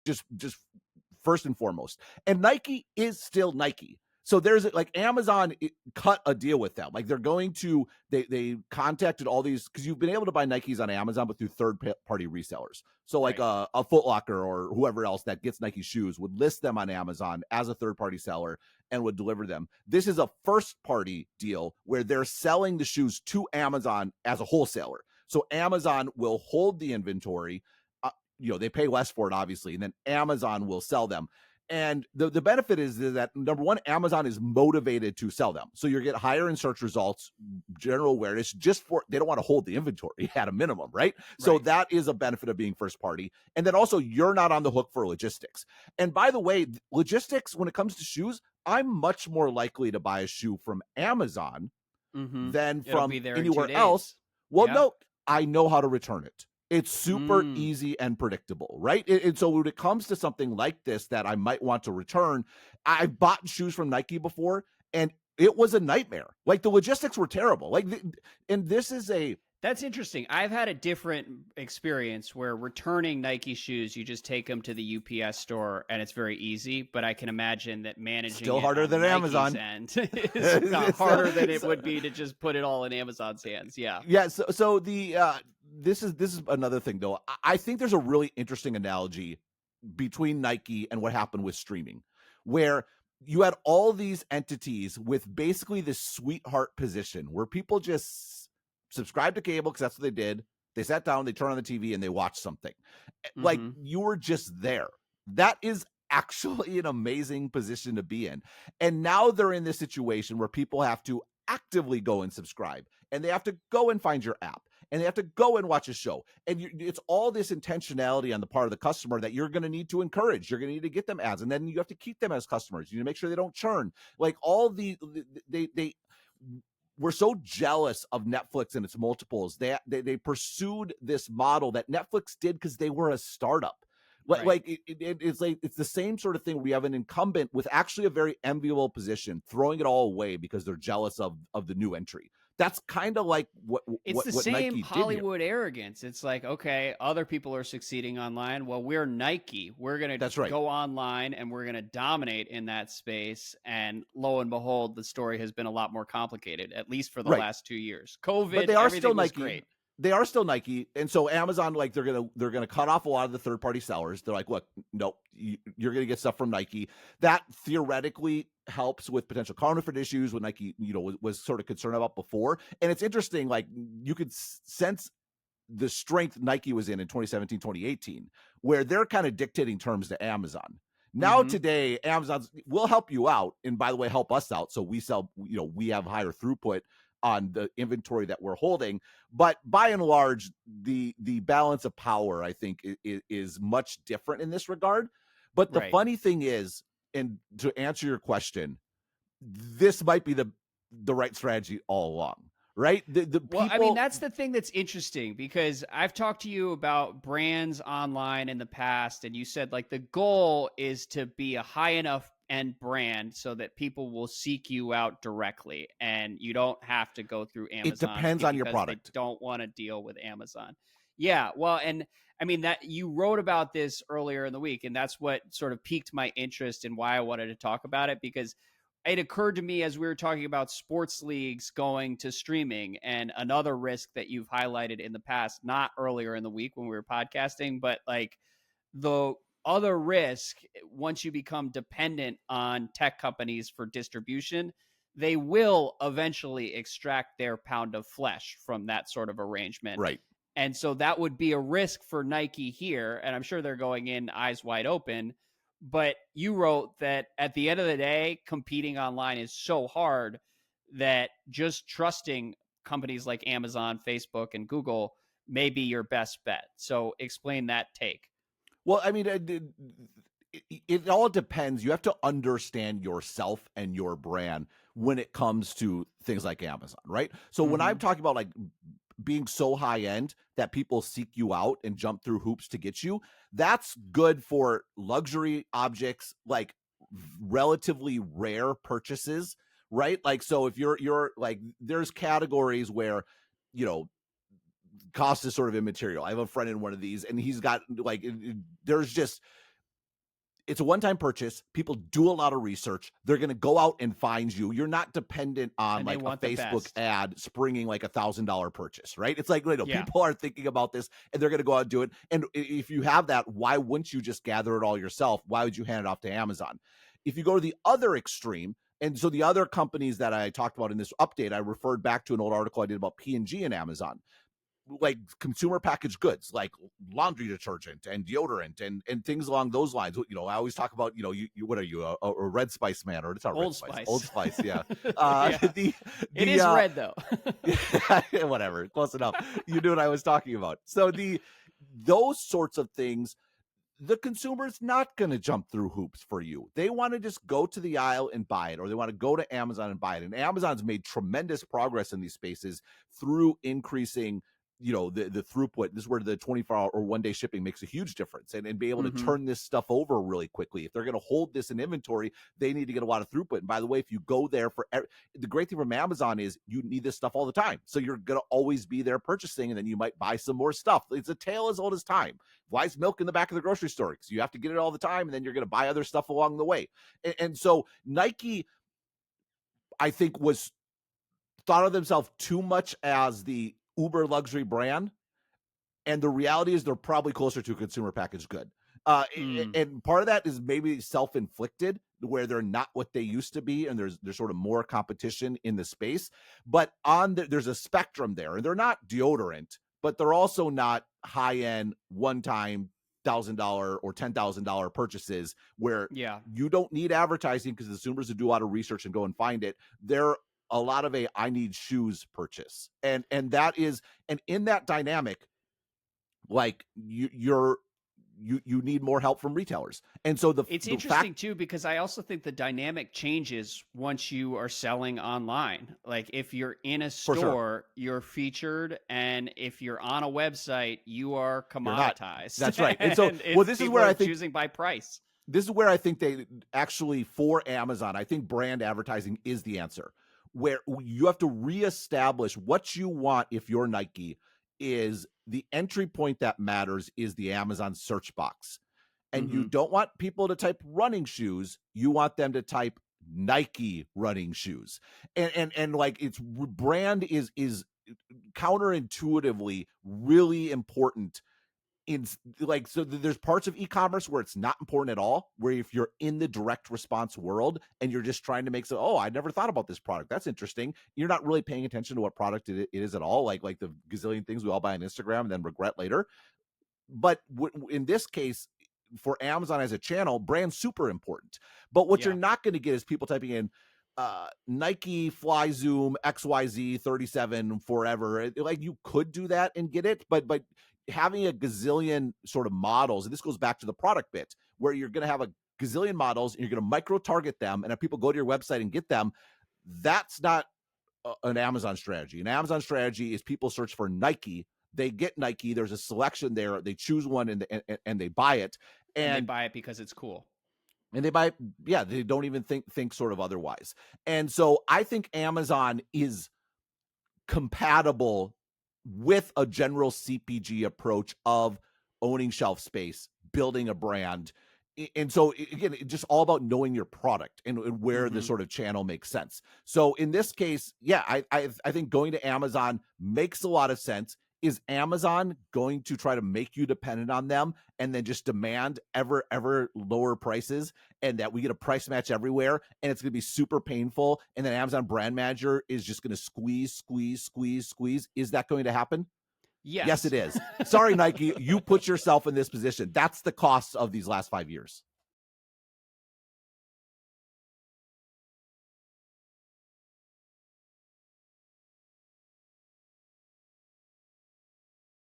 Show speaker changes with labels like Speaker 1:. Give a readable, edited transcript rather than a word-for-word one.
Speaker 1: just first and foremost. And Nike is still Nike. So there's like Amazon cut a deal with them. Like they're going to, they contacted all these, because you've been able to buy Nikes on Amazon, but through third party resellers. So like a Foot Locker or whoever else that gets Nike shoes would list them on Amazon as a third party seller and would deliver them. This is a first party deal where they're selling the shoes to Amazon as a wholesaler. So Amazon will hold the inventory. They pay less for it, obviously, and then Amazon will sell them. And the benefit is that, number one, Amazon is motivated to sell them. So you get higher in search results, general awareness, they don't want to hold the inventory at a minimum, right? So that is a benefit of being first party. And then also you're not on the hook for logistics. And by the way, logistics, when it comes to shoes, I'm much more likely to buy a shoe from Amazon than from anywhere else. Well, no, I know how to return it. It's super easy and predictable, right? And so when it comes to something like this that I might want to return, I've bought shoes from Nike before, and it was a nightmare. Like the logistics were terrible.
Speaker 2: That's interesting. I've had a different experience where returning Nike shoes, you just take them to the UPS store and it's very easy. But I can imagine that managing
Speaker 1: still harder than
Speaker 2: Nike's
Speaker 1: Amazon
Speaker 2: is not harder than it would be to just put it all in Amazon's hands. Yeah.
Speaker 1: Yeah. So this is another thing though. I think there's a really interesting analogy between Nike and what happened with streaming, where you had all these entities with basically this sweetheart position where people just subscribe to cable because that's what they did. They sat down, they turned on the TV, and they watched something. Like you were just there. That is actually an amazing position to be in. And now they're in this situation where people have to actively go and subscribe, and they have to go and find your app, and they have to go and watch a show. And it's all this intentionality on the part of the customer that you're going to need to encourage. You're going to need to get them ads, and then you have to keep them as customers. You need to make sure they don't churn. Like all we're so jealous of Netflix and its multiples. They pursued this model that Netflix did because they were a startup. Like it's the same sort of thing. We have an incumbent with actually a very enviable position, throwing it all away because they're jealous of the new entry. That's kind of like what
Speaker 2: same
Speaker 1: Nike
Speaker 2: Hollywood arrogance. It's like, okay, other people are succeeding online. Well, we're Nike. We're going to go online and we're going to dominate in that space. And lo and behold, the story has been a lot more complicated, at least for the last 2 years. COVID, but they are still Nike. Great.
Speaker 1: They are still Nike. And so Amazon, like they're going to cut off a lot of the third party sellers. They're like, look, nope, you're going to get stuff from Nike. That theoretically helps with potential counterfeit issues what Nike, was sort of concerned about before. And it's interesting, like you could sense the strength Nike was in 2017, 2018, where they're kind of dictating terms to Amazon. Now today, Amazon will help you out. And by the way, help us out. So we sell, we have higher throughput on the inventory that we're holding. But by and large, the balance of power, I think, is much different in this regard. But the funny thing is, and to answer your question, this might be the right strategy all along, right?
Speaker 2: Well, I mean, that's the thing that's interesting, because I've talked to you about brands online in the past, and you said like the goal is to be a high enough end brand so that people will seek you out directly and you don't have to go through Amazon.
Speaker 1: It depends on your product.
Speaker 2: They don't want to deal with Amazon. Yeah, well, and I mean that you wrote about this earlier in the week, and that's what sort of piqued my interest in why I wanted to talk about it, because it occurred to me as we were talking about sports leagues going to streaming, and another risk that you've highlighted in the past, not earlier in the week when we were podcasting, but like the other risk, once you become dependent on tech companies for distribution, they will eventually extract their pound of flesh from that sort of arrangement.
Speaker 1: Right.
Speaker 2: And so that would be a risk for Nike here. And I'm sure they're going in eyes wide open. But you wrote that at the end of the day, competing online is so hard that just trusting companies like Amazon, Facebook, and Google may be your best bet. So explain that take.
Speaker 1: Well, I mean, it all depends. You have to understand yourself and your brand when it comes to things like Amazon, right? So when I'm talking about like being so high end that people seek you out and jump through hoops to get you, that's good for luxury objects, like relatively rare purchases, right? Like, so if you're like, there's categories where, cost is sort of immaterial. I have a friend in one of these, and he's got like, there's just it's a one-time purchase. People do a lot of research. They're going to go out and find you. You're not dependent on
Speaker 2: And they
Speaker 1: like a
Speaker 2: want the
Speaker 1: Facebook
Speaker 2: best.
Speaker 1: ad springing like $1,000 purchase, right? It's like,
Speaker 2: Yeah.
Speaker 1: people are thinking about this and they're going to go out and do it. And if you have that, why wouldn't you just gather it all yourself? Why would you hand it off to Amazon? If you go to the other extreme, and so the other companies that I talked about in this update, I referred back to an old article I did about P&G and Amazon, like consumer packaged goods like laundry detergent and deodorant and things along those lines. I always talk about, you what are you, a red spice man, or it's not red
Speaker 2: Old
Speaker 1: spice,
Speaker 2: Spice.
Speaker 1: Old Spice, yeah.
Speaker 2: Yeah. It is red though.
Speaker 1: Whatever, close enough. You knew what I was talking about. So those sorts of things, the consumer's not going to jump through hoops for you. They want to just go to the aisle and buy it, or they want to go to Amazon and buy it. And Amazon's made tremendous progress in these spaces through increasing, the throughput. This is where the 24-hour or one-day shipping makes a huge difference, and be able to turn this stuff over really quickly. If they're going to hold this in inventory, they need to get a lot of throughput. And by the way, if you go there the great thing from Amazon is you need this stuff all the time. So you're going to always be there purchasing, and then you might buy some more stuff. It's a tale as old as time. Why is milk in the back of the grocery store? Because you have to get it all the time, and then you're going to buy other stuff along the way. And so Nike, I think, was thought of themselves too much as the uber luxury brand, and the reality is they're probably closer to a consumer packaged good. And part of that is maybe self-inflicted, where they're not what they used to be, and there's sort of more competition in the space. But there's a spectrum there, and they're not deodorant, but they're also not high-end one-time $1,000 or $10,000 purchases where you don't need advertising because the consumers will do a lot of research and go and find it. They're a lot of I need shoes purchase, and that is, and in that dynamic, like you need more help from retailers. And so
Speaker 2: it's interesting too, because I also think the dynamic changes once you are selling online. Like if you're in a store, you're featured, and if you're on a website, you are commoditized.
Speaker 1: That's right. And so, this is where I think
Speaker 2: choosing by price.
Speaker 1: This is where I think they actually, for Amazon, I think brand advertising is the answer, where you have to reestablish what you want. If you're Nike, is the entry point that matters is the Amazon search box. And you don't want people to type running shoes. You want them to type Nike running shoes. And like, it's brand is counterintuitively really important. So there's parts of e-commerce where it's not important at all, where if you're in the direct response world and you're just trying to make I never thought about this product, that's interesting, you're not really paying attention to what product it is at all, like the gazillion things we all buy on Instagram and then regret later. But in this case, for Amazon as a channel, brand's super important. But what you're not going to get is people typing in Nike Fly Zoom XYZ 37 forever. Like, you could do that and get it, but having a gazillion sort of models, and this goes back to the product bit, where you're going to have a gazillion models and you're going to micro target them, and if people go to your website and get them, that's not an Amazon strategy. An Amazon strategy is people search for Nike, they get Nike, there's a selection there, they choose one and they buy it,
Speaker 2: and they buy it because it's cool.
Speaker 1: And they buy, they don't even think sort of otherwise. And so I think Amazon is compatible with a general CPG approach of owning shelf space, building a brand. And so again, it's just all about knowing your product and where the sort of channel makes sense. So in this case, I think going to Amazon makes a lot of sense. Is Amazon going to try to make you dependent on them and then just demand ever lower prices, and that we get a price match everywhere, and it's going to be super painful, and then Amazon brand manager is just going to squeeze? Is that going to happen? Yes, it is. Sorry, Nike, you put yourself in this position. That's the cost of these last 5 years.